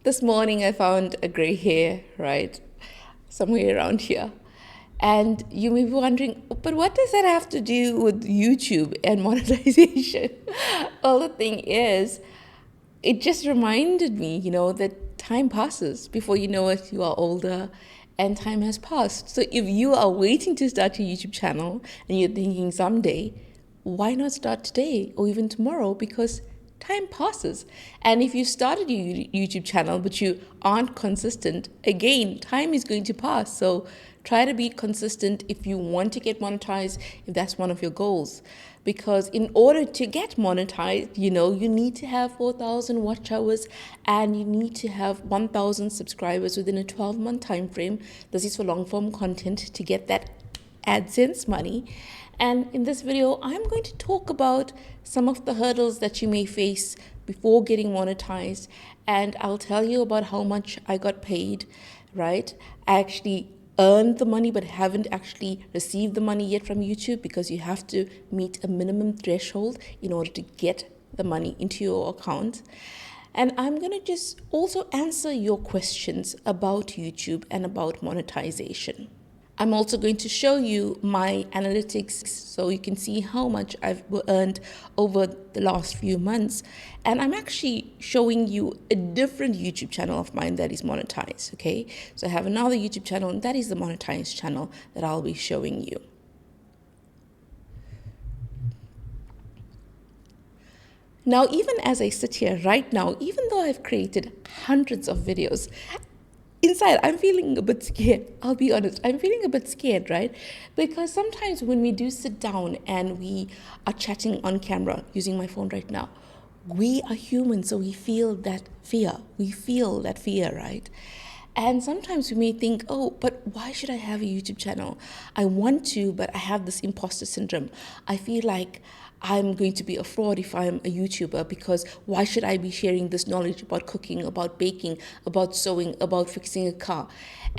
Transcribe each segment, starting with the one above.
This morning I found a gray hair, right? Somewhere around here. And you may be wondering, but what does that have to do with YouTube and monetization? Well, the thing is, it just reminded me, that time passes. Before you know it, you are older and time has passed. So if you are waiting to start your YouTube channel and you're thinking someday, why not start today or even tomorrow? Because time passes. And if you started your YouTube channel but you aren't consistent, again, time is going to pass. So try to be consistent if you want to get monetized, if that's one of your goals. Because in order to get monetized, you need to have 4,000 watch hours and you need to have 1,000 subscribers within a 12-month time frame. This is for long form content to get that AdSense money. And in this video, I'm going to talk about some of the hurdles that you may face before getting monetized. And I'll tell you about how much I got paid, right? I actually earned the money but haven't actually received the money yet from YouTube, because you have to meet a minimum threshold in order to get the money into your account. And I'm going to just also answer your questions about YouTube and about monetization. I'm also going to show you my analytics so you can see how much I've earned over the last few months. And I'm actually showing you a different YouTube channel of mine that is monetized, okay? So I have another YouTube channel, and that is the monetized channel that I'll be showing you. Now, even as I sit here right now, even though I've created hundreds of videos, inside, I'm feeling a bit scared. I'll be honest. I'm feeling a bit scared, right? Because sometimes when we do sit down and we are chatting on camera, using my phone right now, we are human, so we feel that fear. We feel that fear, right? And sometimes we may think, oh, but why should I have a YouTube channel? I want to, but I have this imposter syndrome. I feel like I'm going to be a fraud if I'm a YouTuber, because why should I be sharing this knowledge about cooking, about baking, about sewing, about fixing a car?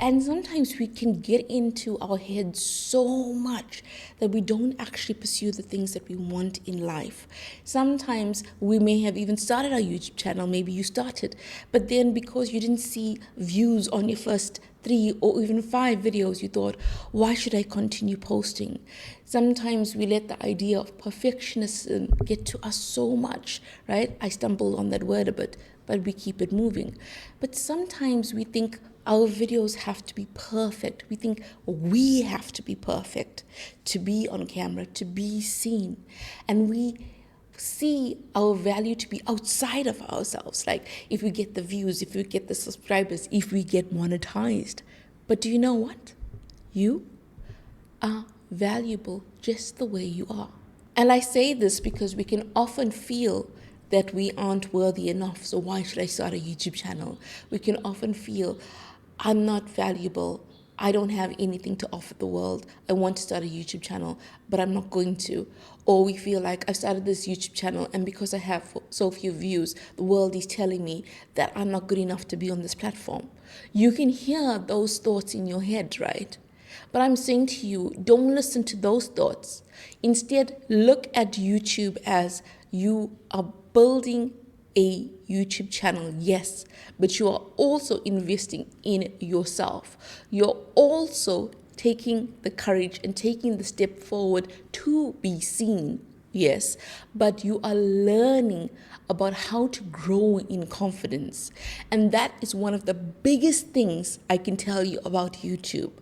And sometimes we can get into our heads so much that we don't actually pursue the things that we want in life. Sometimes we may have even started our YouTube channel, maybe you started, but then because you didn't see views on your first 3 or even 5 videos, you thought, why should I continue posting? Sometimes we let the idea of perfectionism get to us so much, right? I stumbled on that word a bit, but we keep it moving. But sometimes we think our videos have to be perfect. We think we have to be perfect to be on camera, to be seen. And we see our value to be outside of ourselves, like if we get the views, if we get the subscribers, if we get monetized. But do you know what? You are valuable just the way you are. And I say this because we can often feel that we aren't worthy enough, so why should I start a YouTube channel? We can often feel, I'm not valuable, I don't have anything to offer the world. I want to start a YouTube channel, but I'm not going to. Or we feel like I've started this YouTube channel, and because I have so few views, the world is telling me that I'm not good enough to be on this platform. You can hear those thoughts in your head, right? But I'm saying to you, don't listen to those thoughts. Instead, look at YouTube as you are building a YouTube channel, yes, but you are also investing in yourself. You're also taking the courage and taking the step forward to be seen, yes, but you are learning about how to grow in confidence. And that is one of the biggest things I can tell you about YouTube,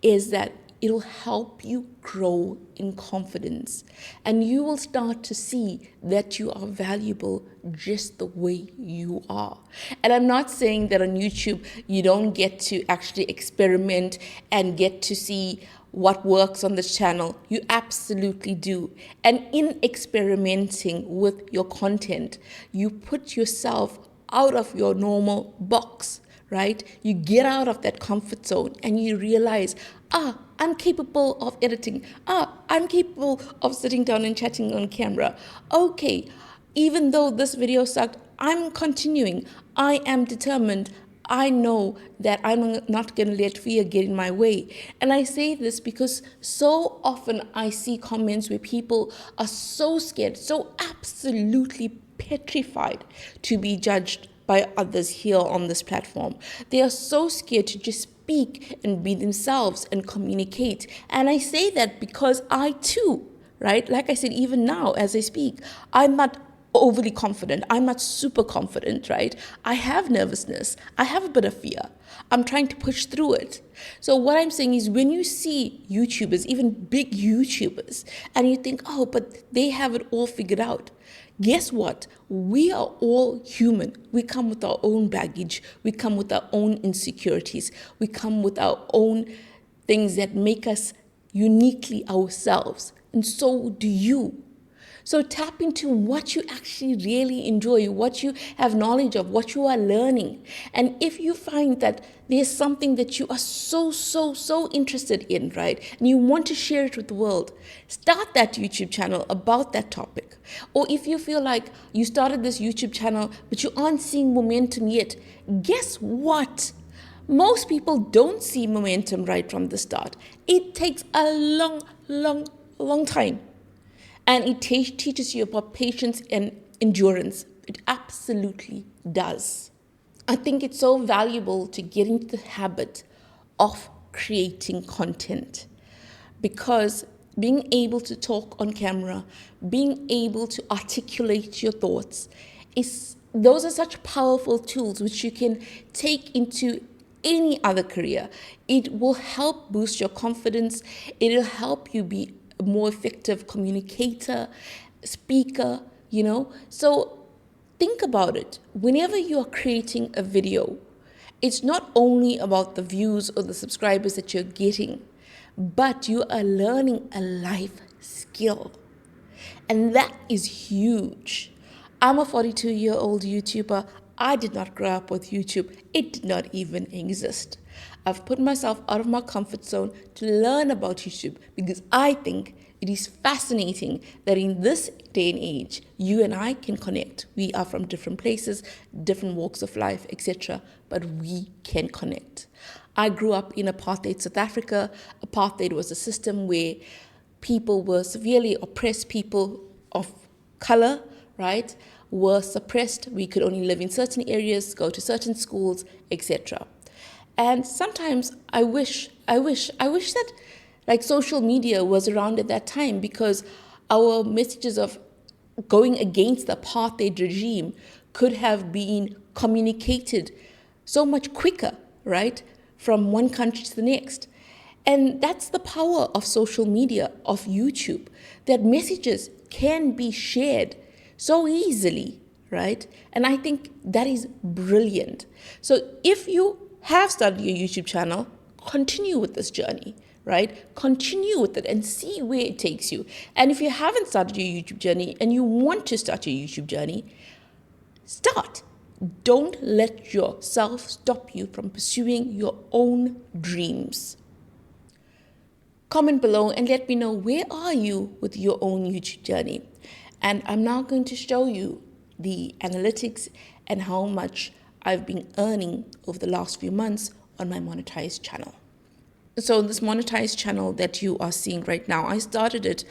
is that it'll help you grow in confidence, and you will start to see that you are valuable just the way you are. And I'm not saying that on YouTube you don't get to actually experiment and get to see what works on this channel. You absolutely do. And in experimenting with your content, you put yourself out of your normal box, right? You get out of that comfort zone and you realize, I'm capable of editing. I'm capable of sitting down and chatting on camera. Okay, even though this video sucked, I'm continuing. I am determined. I know that I'm not going to let fear get in my way. And I say this because so often I see comments where people are so scared, so absolutely petrified to be judged by others here on this platform. They are so scared to just speak and be themselves and communicate. And I say that because I too, right? Like I said, even now as I speak, I'm not overly confident. I'm not super confident, right? I have nervousness. I have a bit of fear. I'm trying to push through it. So what I'm saying is when you see YouTubers, even big YouTubers, and you think, oh, but they have it all figured out. Guess what? We are all human. We come with our own baggage. We come with our own insecurities. We come with our own things that make us uniquely ourselves. And so do you. So tap into what you actually really enjoy, what you have knowledge of, what you are learning. And if you find that there's something that you are so interested in, right? And you want to share it with the world, start that YouTube channel about that topic. Or if you feel like you started this YouTube channel, but you aren't seeing momentum yet, guess what? Most people don't see momentum right from the start. It takes a long time. And it teaches you about patience and endurance. It absolutely does. I think it's so valuable to get into the habit of creating content, because being able to talk on camera, being able to articulate your thoughts, those are such powerful tools which you can take into any other career. It will help boost your confidence. It'll help you be a more effective communicator, speaker, So think about it. Whenever you are creating a video, it's not only about the views or the subscribers that you're getting, but you are learning a life skill. And that is huge. I'm a 42-year-old YouTuber. I did not grow up with YouTube. It did not even exist. I've put myself out of my comfort zone to learn about YouTube because I think it is fascinating that in this day and age, you and I can connect. We are from different places, different walks of life, etc., but we can connect. I grew up in apartheid South Africa. Apartheid was a system where people were severely oppressed. People of color, right, were suppressed. We could only live in certain areas, go to certain schools, etc. And sometimes I wish that like social media was around at that time, because our messages of going against the apartheid regime could have been communicated so much quicker, right, from one country to the next. And that's the power of social media, of YouTube, that messages can be shared so easily, right? And I think that is brilliant. So if you have started your YouTube channel, continue with this journey, right? Continue with it and see where it takes you. And if you haven't started your YouTube journey and you want to start your YouTube journey, start. Don't let yourself stop you from pursuing your own dreams. Comment below and let me know, where are you with your own YouTube journey? And I'm now going to show you the analytics and how much I've been earning over the last few months on my monetized channel. So this monetized channel that you are seeing right now, I started it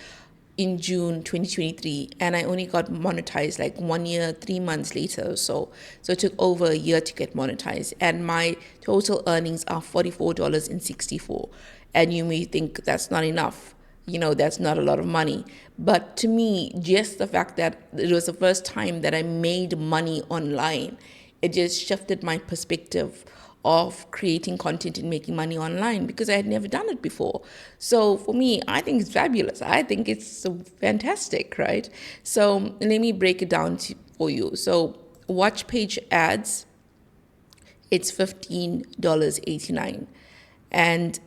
in June 2023, and I only got monetized like 1 year, 3 months later or so. So it took over a year to get monetized, and my total earnings are $44.64. And you may think that's not enough. That's not a lot of money. But to me, just the fact that it was the first time that I made money online, it just shifted my perspective of creating content and making money online, because I had never done it before. So for me, I think it's fabulous. I think it's fantastic, right? So let me break it down for you. So watch page ads, it's $15.89. And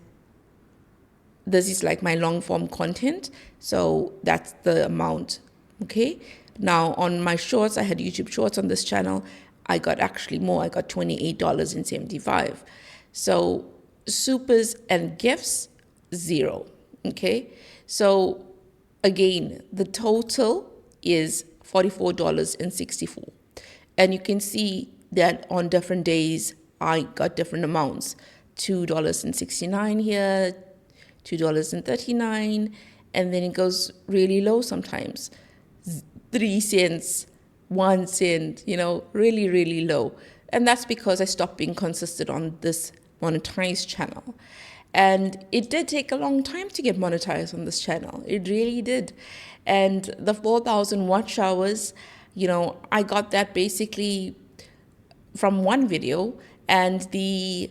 this is like my long form content. So that's the amount. Okay. Now on my shorts, I had YouTube shorts on this channel. I got actually more. I got $28.75. So supers and gifts, $0. Okay. So again, the total is $44.64. And you can see that on different days, I got different amounts. $2.69 here, $2.39, and then it goes really low sometimes. 3 cents, 1 cent, really, really low. And that's because I stopped being consistent on this monetized channel. And it did take a long time to get monetized on this channel. It really did. And the 4,000 watch hours, I got that basically from one video, and the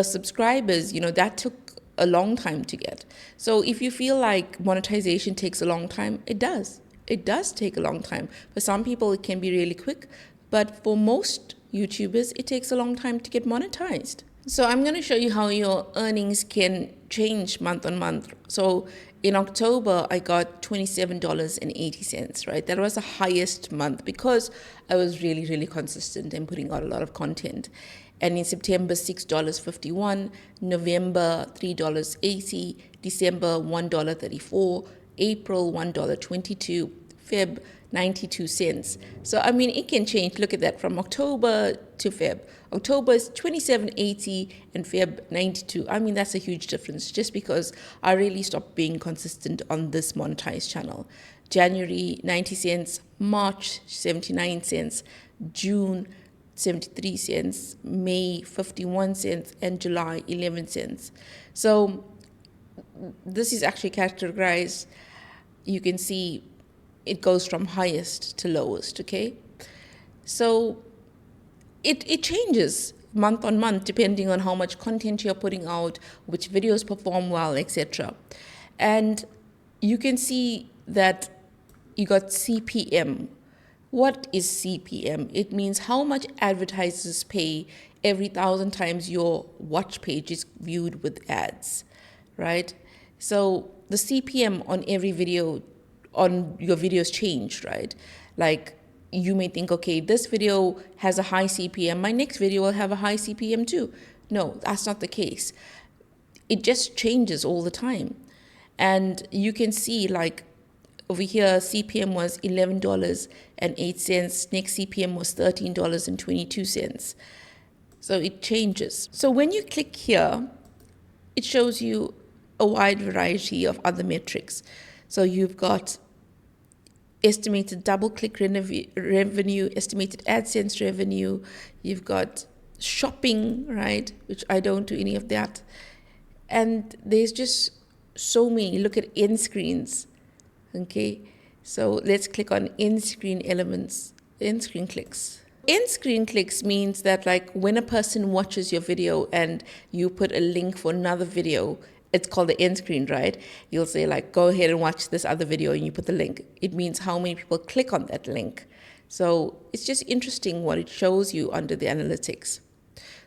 subscribers, that took a long time to get. So if you feel like monetization takes a long time, it does. It does take a long time. For some people, it can be really quick, but for most YouTubers, it takes a long time to get monetized. So I'm going to show you how your earnings can change month on month. So in October, I got $27.80, right? That was the highest month because I was really, really consistent and putting out a lot of content. And in September, $6.51, November, $3.80, December, $1.34, April, $1.22, Feb, 92 cents. So, it can change. Look at that from October to Feb. October is 27.80 and Feb 92. That's a huge difference just because I really stopped being consistent on this monetized channel. January, 90 cents, March, 79 cents, June, 73 cents, May, 51 cents, and July, 11 cents. So this is actually categorized. You can see it goes from highest to lowest, okay? So it changes month on month depending on how much content you're putting out, which videos perform well, etc. And you can see that you got CPM. What is CPM? It means how much advertisers pay every 1,000 times your watch page is viewed with ads, right? So the CPM on every video, on your videos changed, right? Like you may think, okay, this video has a high CPM, my next video will have a high CPM too. No, that's not the case. It just changes all the time. And you can see like over here, CPM was $11.08. Next CPM was $13.22. So it changes. So when you click here, it shows you a wide variety of other metrics. So you've got estimated double click revenue, estimated AdSense revenue. You've got shopping, right? Which I don't do any of that. And there's just so many. Look at end screens. Okay, so let's click on end screen elements, end screen clicks. End screen clicks means that like when a person watches your video and you put a link for another video, it's called the end screen, right? You'll say like, go ahead and watch this other video and you put the link. It means how many people click on that link. So it's just interesting what it shows you under the analytics.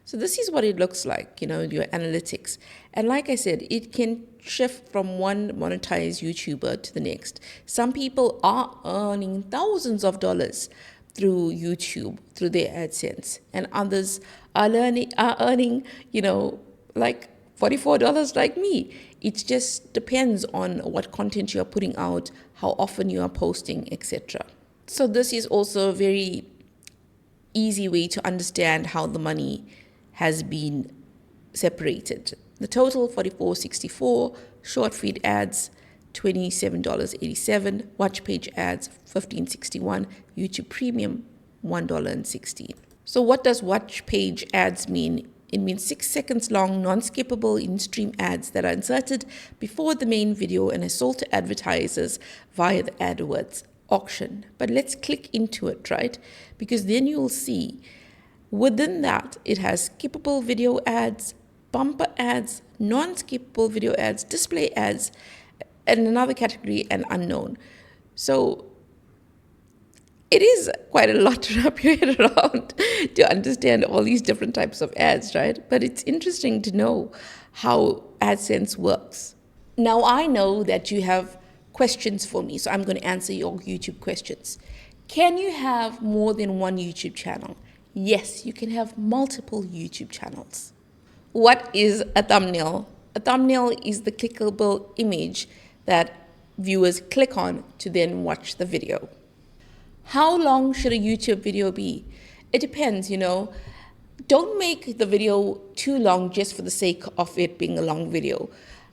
So this is what it looks like, your analytics. And like I said, it can shift from one monetized YouTuber to the next. Some people are earning thousands of dollars through YouTube, through their AdSense. And others are earning, like $44 like me. It just depends on what content you're putting out, how often you are posting, etc. So this is also a very easy way to understand how the money has been separated. The total $44.64, short feed ads $27.87, watch page ads $15.61, YouTube Premium $1.16. So what does watch page ads mean? It means 6 seconds long, non-skippable in-stream ads that are inserted before the main video and are sold to advertisers via the AdWords auction. But let's click into it, right? Because then you'll see within that, it has skippable video ads, bumper ads, non-skippable video ads, display ads, and another category, and unknown. So it is quite a lot to wrap your head around to understand all these different types of ads, right? But it's interesting to know how AdSense works. Now, I know that you have questions for me, so I'm going to answer your YouTube questions. Can you have more than one YouTube channel? Yes, you can have multiple YouTube channels. What is a thumbnail? A thumbnail is the clickable image that viewers click on to then watch the video. How long should a YouTube video be? It depends, Don't make the video too long just for the sake of it being a long video.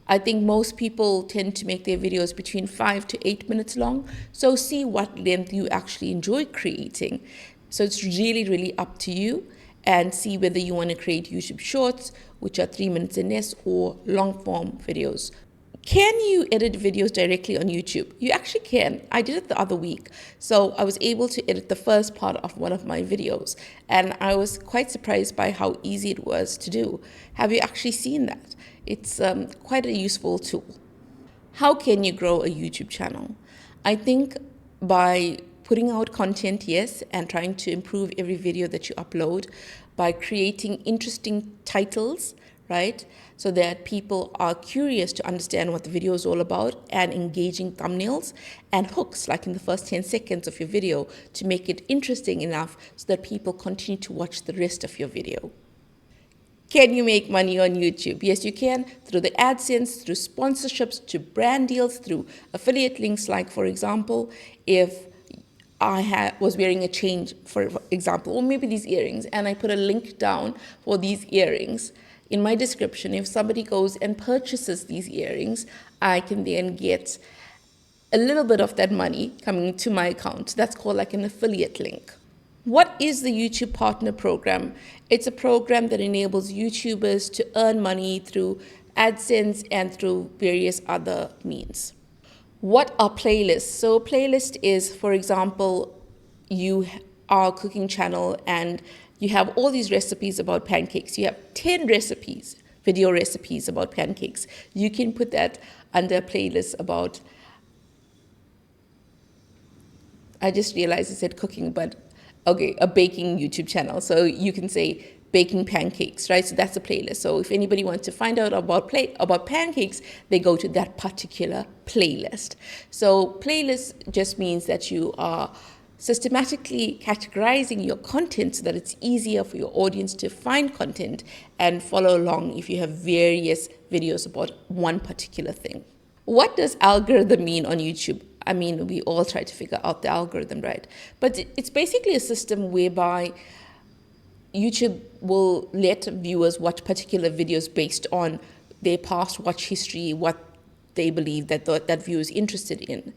I think most people tend to make their videos between 5 to 8 minutes long. So see what length you actually enjoy creating. So it's really, really up to you, and see whether you want to create YouTube shorts, which are 3 minutes and less, or long form videos. Can you edit videos directly on YouTube? You actually can. I did it the other week. So I was able to edit the first part of one of my videos, and I was quite surprised by how easy it was to do. Have you actually seen that? It's quite a useful tool. How can you grow a YouTube channel? I think by putting out content, yes, and trying to improve every video that you upload, by creating interesting titles, right? So that people are curious to understand what the video is all about, and engaging thumbnails and hooks, like in the first 10 seconds of your video, to make it interesting enough so that people continue to watch the rest of your video. Can you make money on YouTube? Yes, you can, through the AdSense, through sponsorships, to brand deals, through affiliate links. Like, for example, if I was wearing a chain, for example, or maybe these earrings, and I put a link down for these earrings in my description. If somebody goes and purchases these earrings, I can then get a little bit of that money coming to my account. That's called like an affiliate link. What is the YouTube Partner Program? It's a program that enables YouTubers to earn money through AdSense and through various other means. What are playlists? So playlist is, for example, you are a cooking channel and you have all these recipes about pancakes. You have 10 recipes, video recipes about pancakes. You can put that under a playlist about, I just realized I said cooking, but okay, a baking YouTube channel. So you can say baking pancakes, right? So that's a playlist. So if anybody wants to find out about pancakes, they go to that particular playlist. So playlist just means that you are systematically categorizing your content so that it's easier for your audience to find content and follow along if you have various videos about one particular thing. What does algorithm mean on YouTube? I mean, we all try to figure out the algorithm, right? But it's basically a system whereby YouTube will let viewers watch particular videos based on their past watch history, what they believe that that viewer is interested in.